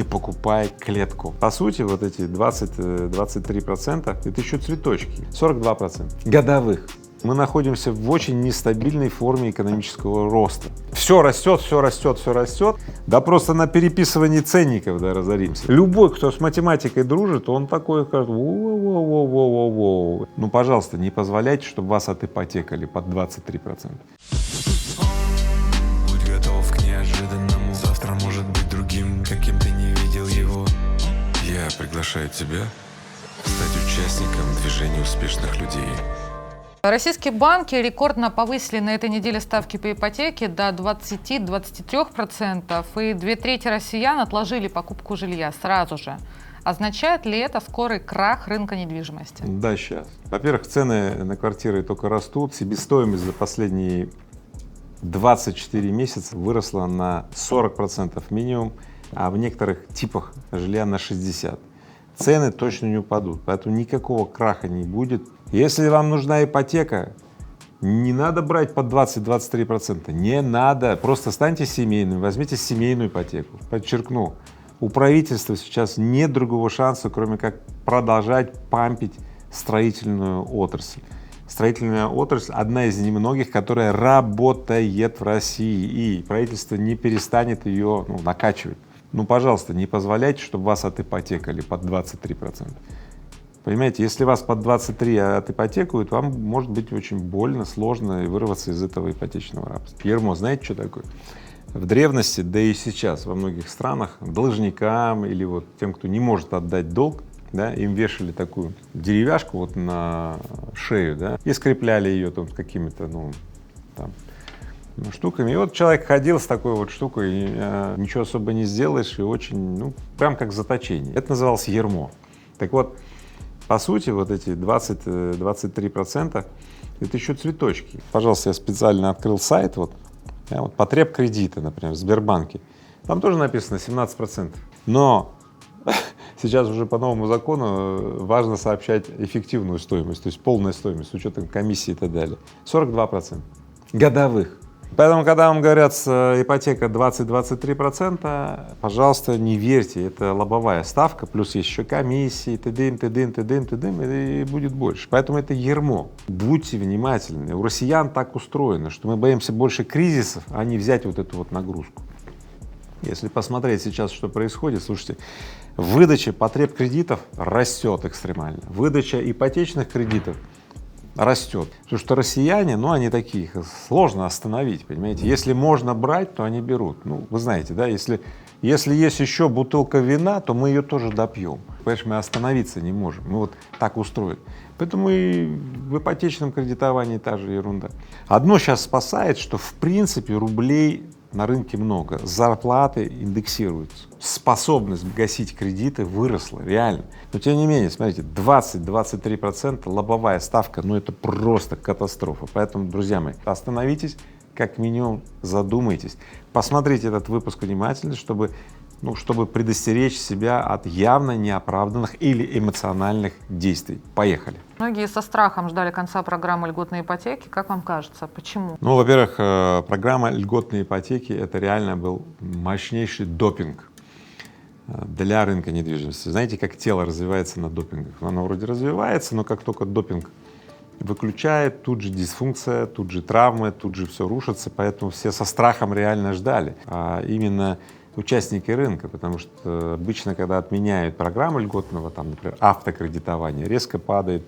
не покупай клетку. По сути, вот эти 20-23% это еще цветочки, 42% годовых. Мы находимся в очень нестабильной форме экономического роста. Все растет, все растет, все растет. Да просто на переписывании ценников, да, разоримся. Любой, кто с математикой дружит, он такой скажет: воу-воу-воу-воу-воу. Ну, пожалуйста, не позволяйте, чтобы вас отипотекали под 23%. Будь готов к неожиданному. Завтра может быть другим, каким ты не видел его. Я приглашаю тебя стать участником движения успешных людей. Российские банки рекордно повысили на этой неделе ставки по ипотеке до 20-23%, и 2/3 россиян отложили покупку жилья сразу же. Означает ли это скорый крах рынка недвижимости? Да, сейчас. Во-первых, цены на квартиры только растут, себестоимость за последние 24 месяца выросла на 40% минимум, а в некоторых типах жилья на 60%. Цены точно не упадут, поэтому никакого краха не будет. Если вам нужна ипотека, не надо брать под 20-23%, не надо, просто станьте семейным, возьмите семейную ипотеку. Подчеркну, у правительства сейчас нет другого шанса, кроме как продолжать пампить строительную отрасль. Строительная отрасль — одна из немногих, которая работает в России, и правительство не перестанет ее накачивать. Ну, пожалуйста, не позволяйте, чтобы вас отипотекали под 23%. Понимаете, если вас под 23% отипотекуют, вам может быть очень больно, сложно вырваться из этого ипотечного рабства. Ермо, знаете, что такое? В древности, да и сейчас во многих странах должникам или вот тем, кто не может отдать долг, да, им вешали такую деревяшку вот на шею, да, и скрепляли ее там какими-то, штуками. И вот человек ходил с такой вот штукой, и ничего особо не сделаешь, и очень, прям как заточение. Это называлось ермо. Так вот, по сути, вот эти 20-23% это еще цветочки. Пожалуйста, я специально открыл сайт, потреб кредита, например, в Сбербанке. Там тоже написано 17%. Но сейчас уже по новому закону важно сообщать эффективную стоимость, то есть полная стоимость с учетом комиссии и так далее. 42% годовых. Поэтому, когда вам говорят ипотека 20-23%, пожалуйста, не верьте, это лобовая ставка, плюс есть еще комиссии, тыдым, и будет больше. Поэтому это ермо. Будьте внимательны. У россиян так устроено, что мы боимся больше кризисов, а не взять вот эту вот нагрузку. Если посмотреть сейчас, что происходит, слушайте, выдача потреб кредитов растет экстремально, выдача ипотечных кредитов растет, потому что россияне, они такие, их сложно остановить, понимаете, если можно брать, то они берут, вы знаете, да, если есть еще бутылка вина, то мы ее тоже допьем, понимаешь, мы остановиться не можем, мы вот так устроены, поэтому и в ипотечном кредитовании та же ерунда. Одно сейчас спасает, что в принципе рублей на рынке много, зарплаты индексируются, способность гасить кредиты выросла, реально. Но тем не менее, смотрите, 20-23% лобовая ставка, это просто катастрофа. Поэтому, друзья мои, остановитесь, как минимум задумайтесь, посмотрите этот выпуск внимательно, чтобы предостеречь себя от явно неоправданных или эмоциональных действий. Поехали. Многие со страхом ждали конца программы льготной ипотеки. Как вам кажется, почему? Во-первых, программа льготной ипотеки — это реально был мощнейший допинг для рынка недвижимости. Знаете, как тело развивается на допингах? Оно вроде развивается, но как только допинг выключает, тут же дисфункция, тут же травмы, тут же все рушится, поэтому все со страхом реально ждали. А именно участники рынка, потому что обычно, когда отменяют программу льготного, например, автокредитования, резко падает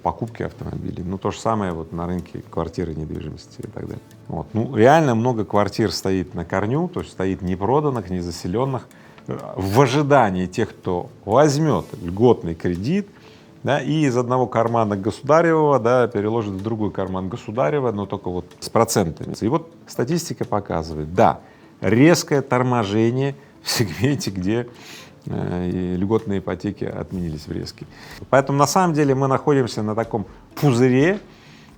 покупки автомобилей. То же самое на рынке квартиры, недвижимости и так далее. Реально много квартир стоит на корню, то есть стоит непроданных, незаселенных, в ожидании тех, кто возьмет льготный кредит, да, и из одного кармана государевого, да, переложит в другой карман государева, но только с процентами. И статистика показывает, да, резкое торможение в сегменте, где льготные ипотеки отменились в резке. Поэтому на самом деле мы находимся на таком пузыре,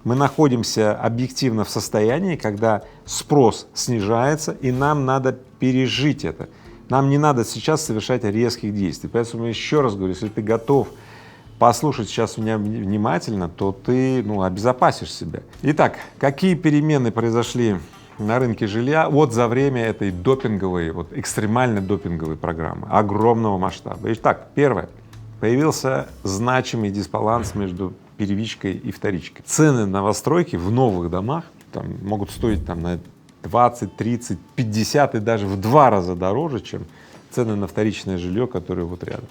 мы находимся объективно в состоянии, когда спрос снижается, и нам надо пережить это. Нам не надо сейчас совершать резких действий. Поэтому еще раз говорю, если ты готов послушать сейчас меня внимательно, то ты обезопасишь себя. Итак, какие перемены произошли на рынке жилья вот за время этой допинговой, вот экстремально допинговой программы огромного масштаба. Итак, первое. Появился значимый дисбаланс между первичкой и вторичкой. Цены новостройки в новых домах там могут стоить там на 20, 30, 50 и даже в 2 раза дороже, чем цены на вторичное жилье, которое вот рядом.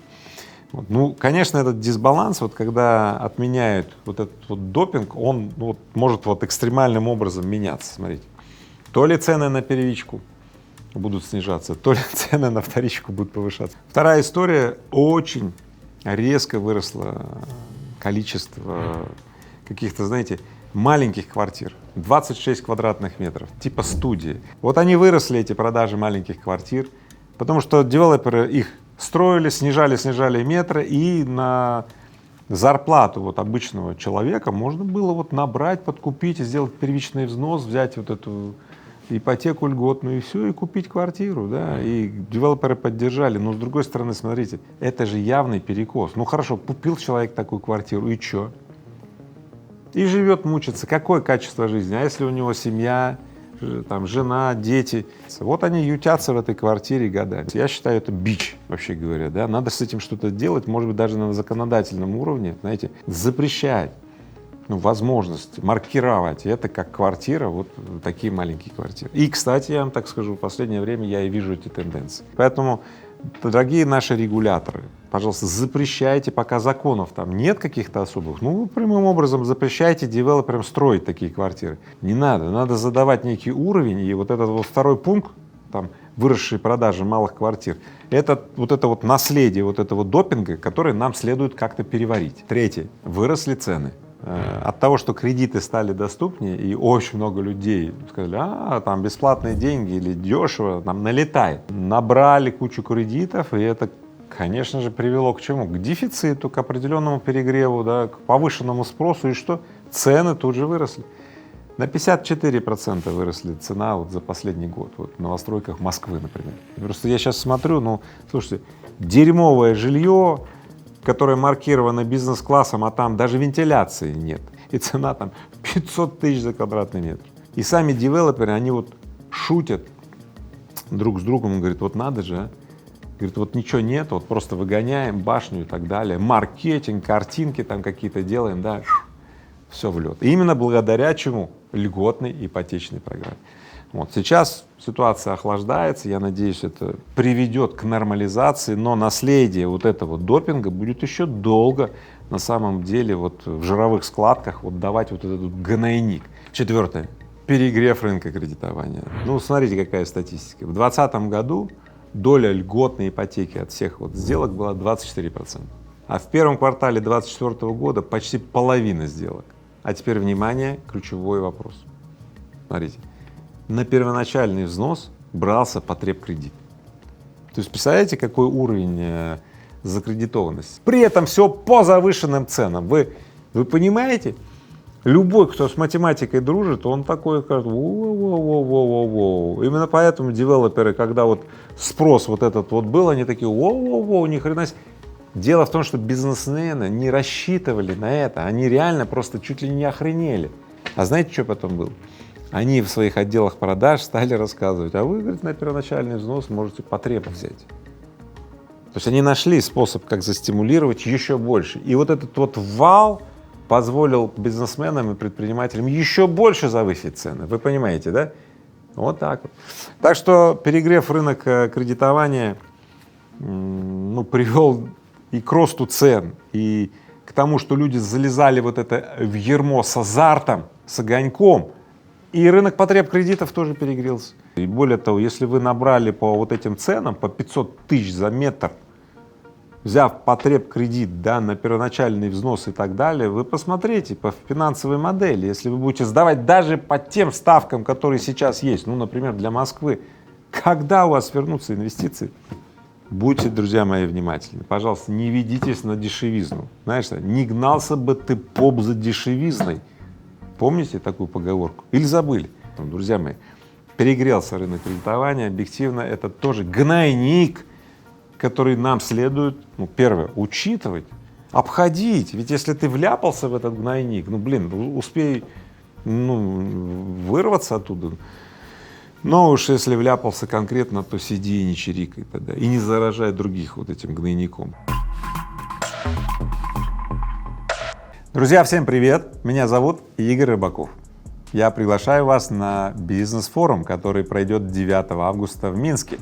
Вот. Ну, конечно, этот дисбаланс, вот когда отменяют вот этот вот допинг, он вот, может вот экстремальным образом меняться, смотрите. То ли цены на первичку будут снижаться, то ли цены на вторичку будут повышаться. Вторая история, очень резко выросло количество каких-то, знаете, маленьких квартир, 26 квадратных метров, типа студии. Вот они выросли, эти продажи маленьких квартир, потому что девелоперы их строили, снижали метры, и на зарплату вот обычного человека можно было вот набрать, подкупить, сделать первичный взнос, взять вот эту ипотеку льготную и все, и купить квартиру, да, и девелоперы поддержали. Но с другой стороны, смотрите, это же явный перекос. Ну хорошо, купил человек такую квартиру, и чё? И живет, мучится. Какое качество жизни? А если у него семья, там, жена, дети? Вот они ютятся в этой квартире годами. Я считаю, это бич, вообще говоря, да. Надо с этим что-то делать, может быть, даже на законодательном уровне, знаете, запрещать, ну, возможность маркировать это как квартира, вот такие маленькие квартиры. И, кстати, я вам так скажу, в последнее время я и вижу эти тенденции. Поэтому, дорогие наши регуляторы, пожалуйста, запрещайте, пока законов там нет каких-то особых, ну, прямым образом запрещайте девелоперам строить такие квартиры. Не надо, надо задавать некий уровень, и вот этот вот второй пункт, там, выросшие продажи малых квартир, это вот наследие вот этого допинга, которое нам следует как-то переварить. Третье, выросли цены. От того, что кредиты стали доступнее, и очень много людей сказали, там бесплатные деньги или дешево, там налетает. Набрали кучу кредитов, и это, конечно же, привело к чему? К дефициту, к определенному перегреву, да, к повышенному спросу, и что? Цены тут же выросли. На 54% выросли цена вот за последний год, вот в новостройках Москвы, например. Просто я сейчас смотрю, ну, слушайте, дерьмовое жилье, которое маркировано бизнес-классом, а там даже вентиляции нет, и цена там 500 тысяч за квадратный метр. И сами девелоперы, они вот шутят друг с другом, говорят, вот надо же, говорит, вот ничего нет, вот просто выгоняем башню и так далее, маркетинг, картинки там какие-то делаем, да, все в лед. И именно благодаря чему? Льготной ипотечной программе. Вот сейчас ситуация охлаждается, я надеюсь, это приведет к нормализации, но наследие вот этого допинга будет еще долго на самом деле вот в жировых складках вот давать вот этот гнойник. Четвертое. Перегрев рынка кредитования. Ну, смотрите, какая статистика. В 2020 году доля льготной ипотеки от всех вот сделок была 24%, а в первом квартале 2024 года почти половина сделок. А теперь, внимание, ключевой вопрос. Смотрите. На первоначальный взнос брался потребкредит. То есть представляете, какой уровень закредитованности? При этом все по завышенным ценам. Вы понимаете? Любой, кто с математикой дружит, он такой скажет, воу-воу-воу-воу-воу. Именно поэтому девелоперы, когда вот спрос вот этот вот был, они такие, воу-воу-воу, ни хрена себе. Дело в том, что бизнесмены не рассчитывали на это, они реально просто чуть ли не охренели. А знаете, что потом было? Они в своих отделах продаж стали рассказывать, а вы, говорит, на первоначальный взнос можете потребу взять. То есть они нашли способ, как застимулировать еще больше. И вот этот вот вал позволил бизнесменам и предпринимателям еще больше завысить цены. Вы понимаете, да? Вот так вот. Так что перегрев рынок кредитования, ну, привел и к росту цен, и к тому, что люди залезали вот это в ярмо с азартом, с огоньком, и рынок потребкредитов тоже перегрелся. И более того, если вы набрали по вот этим ценам, по 500 тысяч за метр, взяв потребкредит, да, на первоначальный взнос и так далее, вы посмотрите по финансовой модели, если вы будете сдавать даже по тем ставкам, которые сейчас есть, ну, например, для Москвы, когда у вас вернутся инвестиции? Будьте, друзья мои, внимательны, пожалуйста, не ведитесь на дешевизну. Знаешь, не гнался бы ты поп за дешевизной. Помните такую поговорку? Или забыли? Друзья мои, перегрелся рынок кредитования, объективно это тоже гнойник, который нам следует, ну, первое, учитывать, обходить. Ведь если ты вляпался в этот гнойник, ну, блин, успей, ну, вырваться оттуда, Но уж если вляпался конкретно, то сиди и не чирикай тогда, и не заражай других вот этим гнойником. Друзья, всем привет! Меня зовут Игорь Рыбаков. Я приглашаю вас на бизнес-форум, который пройдет 9 августа в Минске.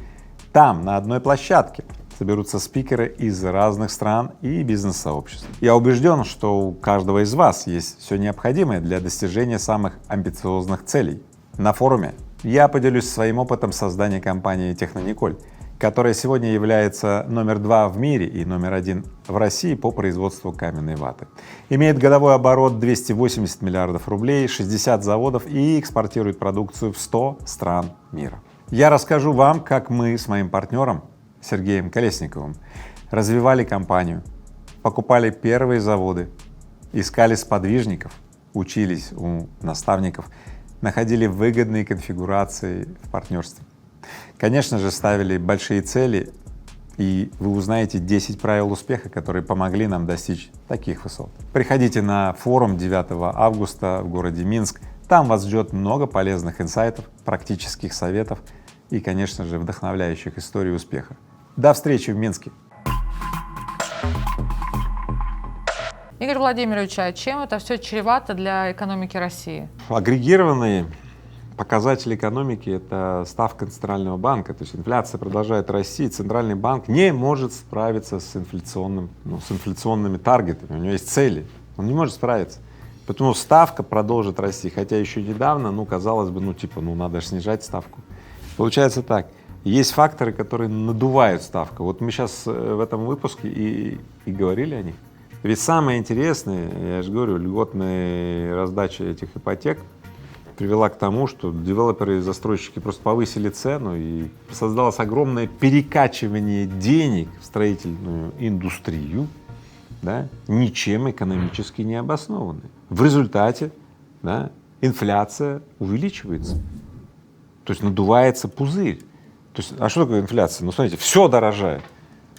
Там, на одной площадке, соберутся спикеры из разных стран и бизнес-сообществ. Я убежден, что у каждого из вас есть все необходимое для достижения самых амбициозных целей. На форуме я поделюсь своим опытом создания компании Технониколь, которая сегодня является номер 2 в мире и номер 1 в России по производству каменной ваты. Имеет годовой оборот 280 миллиардов рублей, 60 заводов и экспортирует продукцию в 100 стран мира. Я расскажу вам, как мы с моим партнером Сергеем Колесниковым развивали компанию, покупали первые заводы, искали сподвижников, учились у наставников, находили выгодные конфигурации в партнерстве. Конечно же, ставили большие цели, и вы узнаете 10 правил успеха, которые помогли нам достичь таких высот. Приходите на форум 9 августа в городе Минск, там вас ждет много полезных инсайтов, практических советов и, конечно же, вдохновляющих историй успеха. До встречи в Минске! Игорь Владимирович, а чем это все чревато для экономики России? Агрегированные показатели экономики — это ставка Центрального банка, то есть инфляция продолжает расти, и Центральный банк не может справиться с инфляционными таргетами, у него есть цели, он не может справиться, поэтому ставка продолжит расти, хотя еще недавно, казалось бы, надо же снижать ставку. Получается так, есть факторы, которые надувают ставку, вот мы сейчас в этом выпуске и говорили о них. Ведь самое интересное, я же говорю, льготная раздача этих ипотек привела к тому, что девелоперы и застройщики просто повысили цену, и создалось огромное перекачивание денег в строительную индустрию, да, ничем экономически не обоснованное. В результате, да, инфляция увеличивается, то есть надувается пузырь. То есть, а что такое инфляция? Смотрите, все дорожает.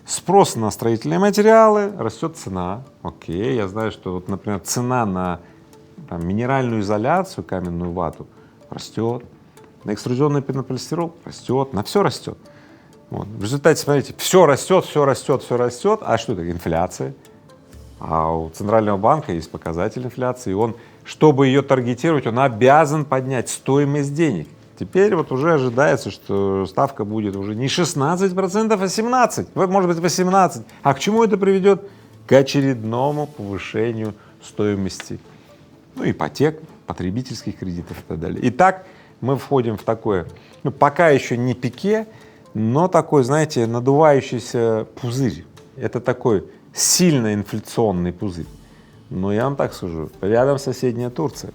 Спрос на строительные материалы, растет цена. Окей, я знаю, что вот, например, цена на минеральную изоляцию, каменную вату растет, на экструзионный пенополистирол растет, на все растет. Вот. В результате, смотрите, все растет, все растет, все растет. А что это? Инфляция. А у Центрального банка есть показатель инфляции, и он, чтобы ее таргетировать, он обязан поднять стоимость денег. Теперь вот уже ожидается, что ставка будет уже не 16%, а 17%, может быть 18%. А к чему это приведет? К очередному повышению стоимости ипотек, потребительских кредитов и так далее. Итак, мы входим в такое, пока еще не пике, но такой, знаете, надувающийся пузырь. Это такой сильно инфляционный пузырь. Но я вам так скажу, рядом соседняя Турция.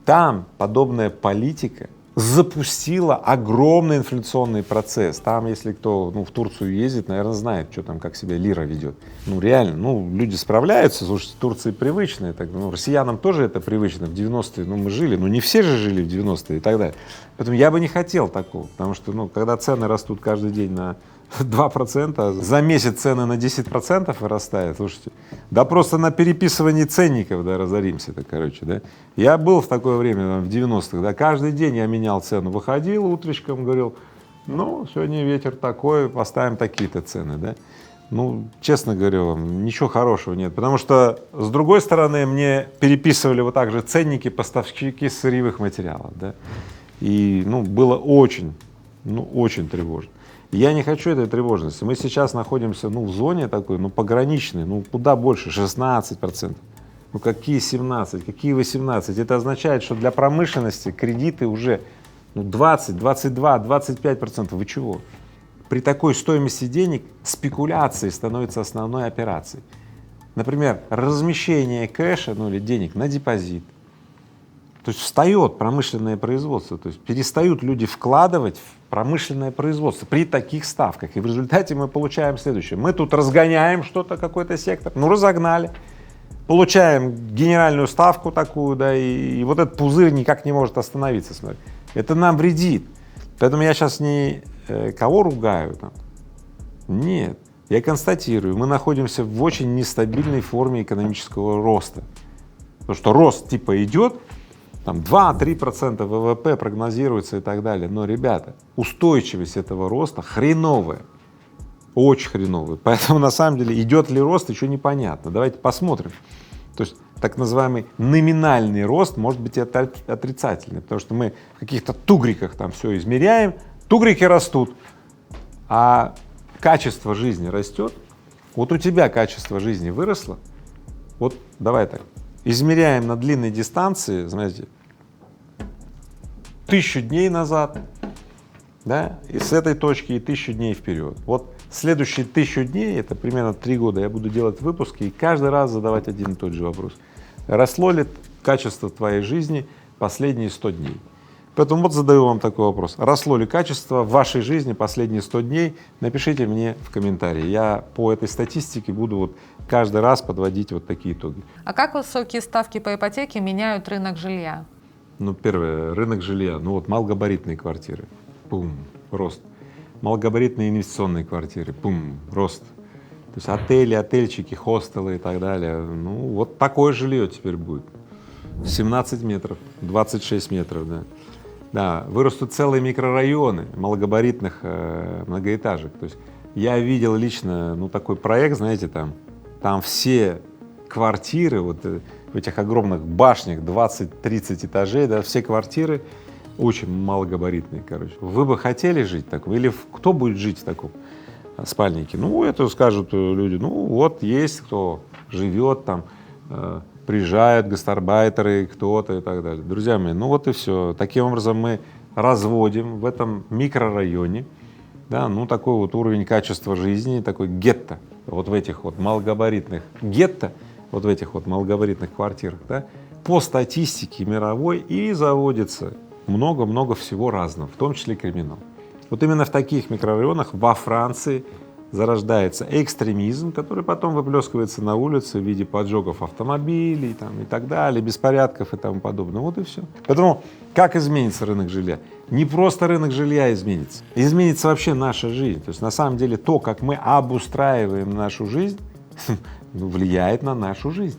Там подобная политика запустила огромный инфляционный процесс. Там, если кто в Турцию ездит, наверное, знает, что там, как себя лира ведет. Реально, люди справляются, слушайте, Турции привычно, россиянам тоже это привычно, в 90-е, мы жили, не все же жили в 90-е и так далее. Поэтому я бы не хотел такого, потому что, когда цены растут каждый день на 2%, за месяц цены на 10% вырастают, слушайте, да просто на переписывании ценников, да, разоримся-то, да. Я был в такое время, в 90-х, да, каждый день я менял цену, выходил утречком, говорил, сегодня ветер такой, поставим такие-то цены, да. Честно говорю вам, ничего хорошего нет, потому что, с другой стороны, мне переписывали вот так же ценники поставщики сырьевых материалов, да, и, было очень тревожно. Я не хочу этой тревожности. Мы сейчас находимся, в зоне такой, пограничной, куда больше, 16%. Какие 17, какие 18? Это означает, что для промышленности кредиты уже 20, 22, 25%. Вы чего? При такой стоимости денег спекуляции становятся основной операцией. Например, размещение кэша, или денег на депозит. То есть встает промышленное производство, то есть перестают люди вкладывать в промышленное производство при таких ставках. И в результате мы получаем следующее. Мы тут разгоняем что-то, какой-то сектор, разогнали, получаем генеральную ставку такую, да, и вот этот пузырь никак не может остановиться. Смотри. Это нам вредит. Поэтому я сейчас не кого ругаю там. Нет, я констатирую, мы находимся в очень нестабильной форме экономического роста. Потому что рост типа идет, там 2-3% ВВП прогнозируется и так далее. Но, ребята, устойчивость этого роста хреновая, очень хреновая. Поэтому на самом деле идет ли рост, еще непонятно. Давайте посмотрим. То есть так называемый номинальный рост может быть и отрицательный, потому что мы в каких-то тугриках там все измеряем, тугрики растут, а качество жизни растет. Вот у тебя качество жизни выросло, вот давай так, измеряем на длинной дистанции, знаете, 1000 дней назад, да, и с этой точки и 1000 дней вперед. Вот следующие 1000 дней, это примерно 3 года, я буду делать выпуски и каждый раз задавать один и тот же вопрос. Росло ли качество твоей жизни последние 100 дней? Поэтому вот задаю вам такой вопрос. Росло ли качество в вашей жизни последние 100 дней? Напишите мне в комментарии. Я по этой статистике буду вот каждый раз подводить вот такие итоги. А как высокие ставки по ипотеке меняют рынок жилья? Ну, первое, рынок жилья, ну вот малогабаритные квартиры, бум, рост. Малогабаритные инвестиционные квартиры, бум, рост. То есть отели, отельчики, хостелы и так далее. Ну, вот такое жилье теперь будет. 17 метров, 26 метров, да. Да, вырастут целые микрорайоны малогабаритных многоэтажек. То есть я видел лично, ну, такой проект, знаете, там все квартиры вот в этих огромных башнях, 20-30 этажей, да, все квартиры очень малогабаритные, короче. Вы бы хотели жить в таком? Или кто будет жить в таком спальнике? Ну, это скажут люди, ну, вот есть кто живет там, приезжают гастарбайтеры, кто-то и так далее. Друзья мои, ну вот и все. Таким образом мы разводим в этом микрорайоне, да, ну, такой вот уровень качества жизни, такой гетто, вот в этих вот малогабаритных гетто, вот в этих вот малогабаритных квартирах, да, по статистике мировой и заводится много-много всего разного, в том числе криминал. Вот именно в таких микрорайонах во Франции зарождается экстремизм, который потом выплескивается на улице в виде поджогов автомобилей там, и так далее, беспорядков и тому подобное. Вот и все. Поэтому как изменится рынок жилья? Не просто рынок жилья изменится, изменится вообще наша жизнь. То есть на самом деле то, как мы обустраиваем нашу жизнь, влияет на нашу жизнь.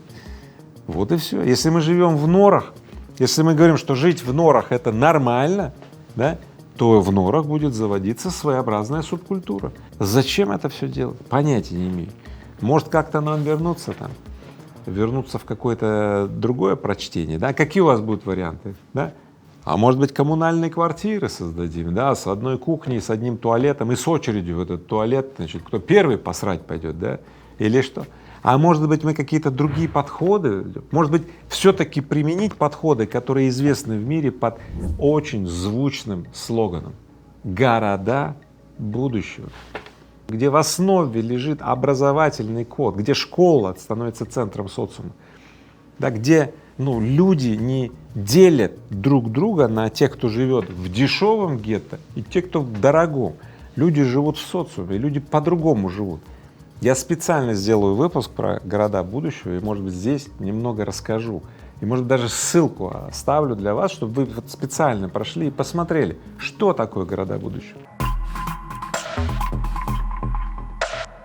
Вот и все. Если мы живем в норах, если мы говорим, что жить в норах — это нормально, да, то в норах будет заводиться своеобразная субкультура. Зачем это все делать? Понятия не имею. Может, как-то нам вернуться в какое-то другое прочтение, да? Какие у вас будут варианты, да? А может быть, коммунальные квартиры создадим, да, с одной кухней, с одним туалетом и с очередью в этот туалет, значит, кто первый посрать пойдет, да, или что? А может быть, мы какие-то другие подходы, может быть, все-таки применить подходы, которые известны в мире под очень звучным слоганом «Города будущего», где в основе лежит образовательный код, где школа становится центром социума, да, где, ну, люди не делят друг друга на тех, кто живет в дешевом гетто, и тех, кто в дорогом. Люди живут в социуме, люди по-другому живут. Я специально сделаю выпуск про города будущего, и, может быть, здесь немного расскажу. И, может, даже ссылку оставлю для вас, чтобы вы вот специально прошли и посмотрели, что такое города будущего.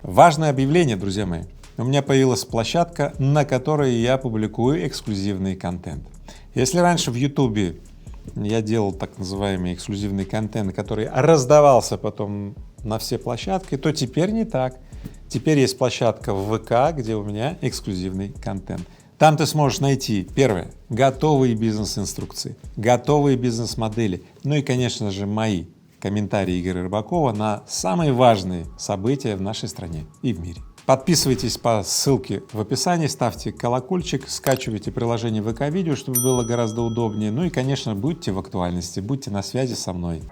Важное объявление, друзья мои. У меня появилась площадка, на которой я публикую эксклюзивный контент. Если раньше в Ютубе я делал так называемый эксклюзивный контент, который раздавался потом на все площадки, то теперь не так. Теперь есть площадка в ВК, где у меня эксклюзивный контент. Там ты сможешь найти, первое, готовые бизнес-инструкции, готовые бизнес-модели, ну и, конечно же, мои комментарии Игоря Рыбакова на самые важные события в нашей стране и в мире. Подписывайтесь по ссылке в описании, ставьте колокольчик, скачивайте приложение ВК-видео, чтобы было гораздо удобнее. Ну и, конечно, будьте в актуальности, будьте на связи со мной.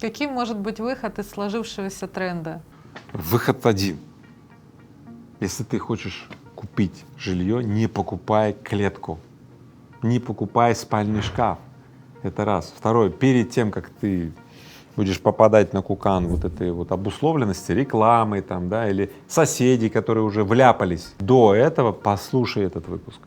Каким может быть выход из сложившегося тренда? Выход один. Если ты хочешь купить жилье, не покупай клетку, не покупай спальный шкаф. Это раз. Второе, перед тем, как ты будешь попадать на кукан вот этой вот обусловленности рекламы там, да, или соседей, которые уже вляпались, до этого послушай этот выпуск.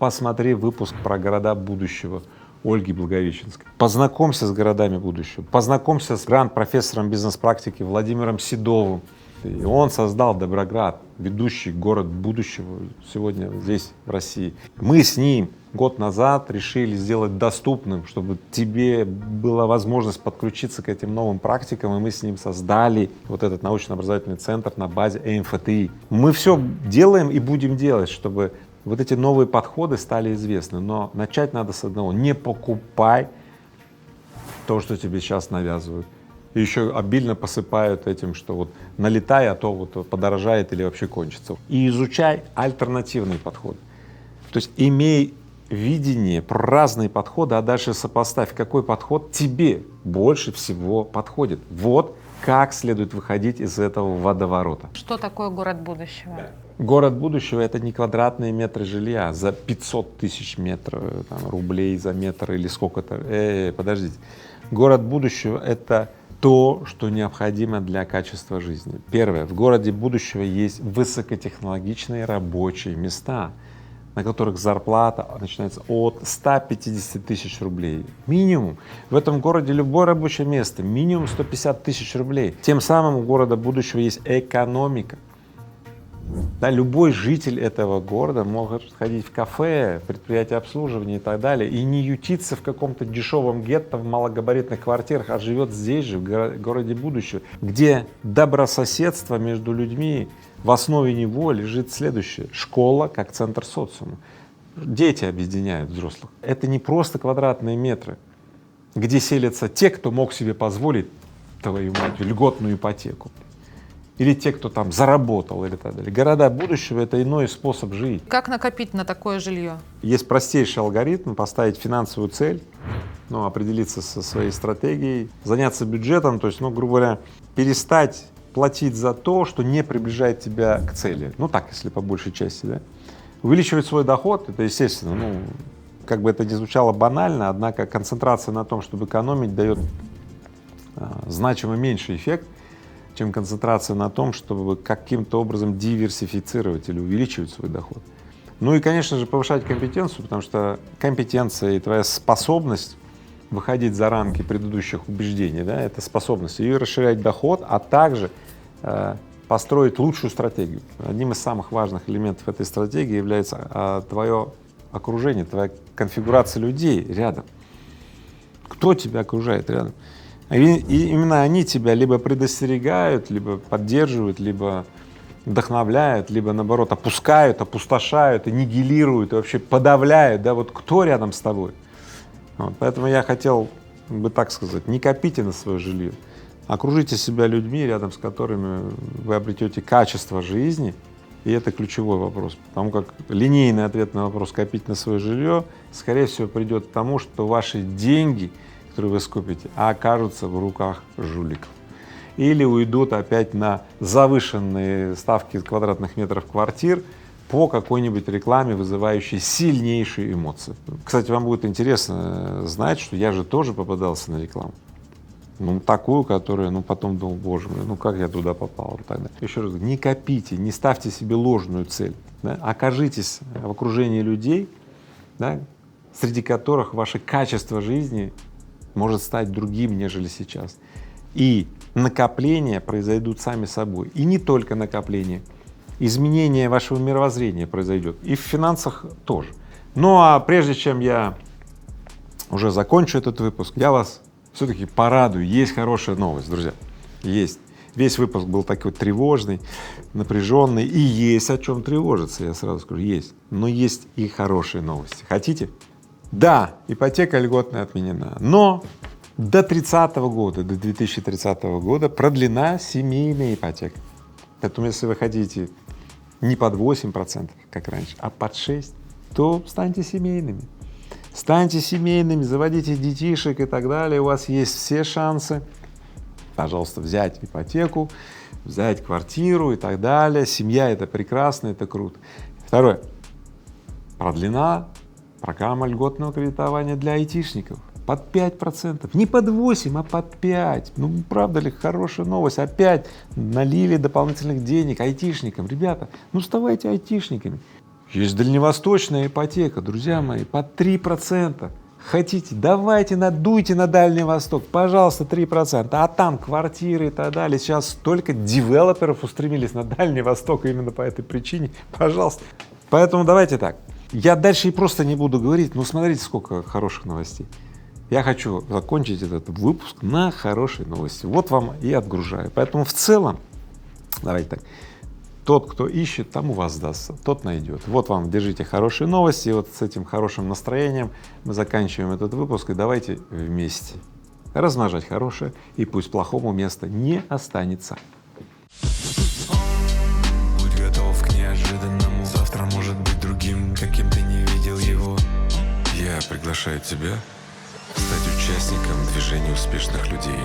Посмотри выпуск про города будущего Ольги Благовещенской. Познакомься с городами будущего, познакомься с гранд-профессором бизнес-практики Владимиром Седовым, И он создал Доброград, ведущий город будущего сегодня здесь, в России. Мы с ним год назад решили сделать доступным, чтобы тебе была возможность подключиться к этим новым практикам, и мы с ним создали вот этот научно-образовательный центр на базе МФТИ. Мы все делаем и будем делать, чтобы вот эти новые подходы стали известны, но начать надо с одного: не покупай то, что тебе сейчас навязывают. И еще обильно посыпают этим, что вот налетай, а то вот подорожает или вообще кончится. И изучай альтернативный подход. То есть имей видение про разные подходы, а дальше сопоставь, какой подход тебе больше всего подходит. Вот как следует выходить из этого водоворота. Что такое город будущего? Город будущего — это не квадратные метры жилья за 500 тысяч метров там, рублей за метр или сколько-то. Подождите. Город будущего — это то, что необходимо для качества жизни. Первое. В городе будущего есть высокотехнологичные рабочие места, на которых зарплата начинается от 150 тысяч рублей. Минимум. В этом городе любое рабочее место минимум 150 тысяч рублей. Тем самым у города будущего есть экономика. Да, любой житель этого города может ходить в кафе, предприятия обслуживания и так далее, и не ютиться в каком-то дешевом гетто в малогабаритных квартирах, а живет здесь же, в городе будущего, где добрососедство между людьми, в основе него лежит следующее: школа как центр социума. Дети объединяют взрослых. Это не просто квадратные метры, где селятся те, кто мог себе позволить, твою мать, льготную ипотеку, или те, кто там заработал, или так далее. Города будущего — это иной способ жить. Как накопить на такое жилье? Есть простейший алгоритм: поставить финансовую цель, определиться со своей стратегией, заняться бюджетом, то есть, грубо говоря, перестать платить за то, что не приближает тебя к цели. Так, если по большей части, да. Увеличивать свой доход — это естественно, как бы это ни звучало банально, однако концентрация на том, чтобы экономить, дает значимо меньший эффект, чем концентрация на том, чтобы каким-то образом диверсифицировать или увеличивать свой доход. И, конечно же, повышать компетенцию, потому что компетенция и твоя способность выходить за рамки предыдущих убеждений, да, это способность и расширять доход, а также построить лучшую стратегию. Одним из самых важных элементов этой стратегии является твое окружение, твоя конфигурация людей рядом. Кто тебя окружает рядом? И именно они тебя либо предостерегают, либо поддерживают, либо вдохновляют, либо наоборот опускают, опустошают, аннигилируют и вообще подавляют, да, вот кто рядом с тобой. Поэтому я хотел бы так сказать: не копите на свое жилье, окружите себя людьми, рядом с которыми вы обретете качество жизни, и это ключевой вопрос, потому как линейный ответ на вопрос копить на свое жилье, скорее всего, придет к тому, что ваши деньги, которые вы скопите, окажутся в руках жуликов или уйдут опять на завышенные ставки квадратных метров квартир по какой-нибудь рекламе, вызывающей сильнейшие эмоции. Кстати, вам будет интересно знать, что я же тоже попадался на рекламу. Такую, которая, потом думал: боже мой, как я туда попал и так далее. Еще раз говорю, не копите, не ставьте себе ложную цель, да? Окажитесь в окружении людей, да, среди которых ваше качество жизни может стать другим, нежели сейчас. И накопления произойдут сами собой. И не только накопления, изменение вашего мировоззрения произойдет, и в финансах тоже. А прежде чем я уже закончу этот выпуск, я вас все-таки порадую. Есть хорошая новость, друзья, есть. Весь выпуск был такой тревожный, напряженный, и есть о чем тревожиться, я сразу скажу, есть. Но есть и хорошие новости. Хотите? Да, ипотека льготная отменена, но до 30-го года, до 2030 года продлена семейная ипотека. Поэтому если вы хотите не под 8%, как раньше, а под 6%, то станьте семейными. Станьте семейными, заводите детишек и так далее, у вас есть все шансы, пожалуйста, взять ипотеку, взять квартиру и так далее. Семья — это прекрасно, это круто. Второе. Продлена программа льготного кредитования для айтишников под 5%, не под 8, а под 5%. Правда ли, хорошая новость, опять налили дополнительных денег айтишникам. Ребята, ставайте айтишниками. Есть дальневосточная ипотека, друзья мои, под 3%. Хотите, давайте надуйте на Дальний Восток, пожалуйста, 3%, а там квартиры и так далее. Сейчас столько девелоперов устремились на Дальний Восток именно по этой причине, пожалуйста. Поэтому давайте так, я дальше и просто не буду говорить, но смотрите, сколько хороших новостей. Я хочу закончить этот выпуск на хорошей новости, вот вам и отгружаю. Поэтому в целом, давайте так, тот, кто ищет, тому воздастся, тот найдет. Вот вам, держите хорошие новости, и вот с этим хорошим настроением мы заканчиваем этот выпуск, и давайте вместе размножать хорошее, и пусть плохому места не останется. Будь готов к неожиданному. Завтра может быть другим, каким ты не видел его. Я приглашаю тебя стать участником движения успешных людей.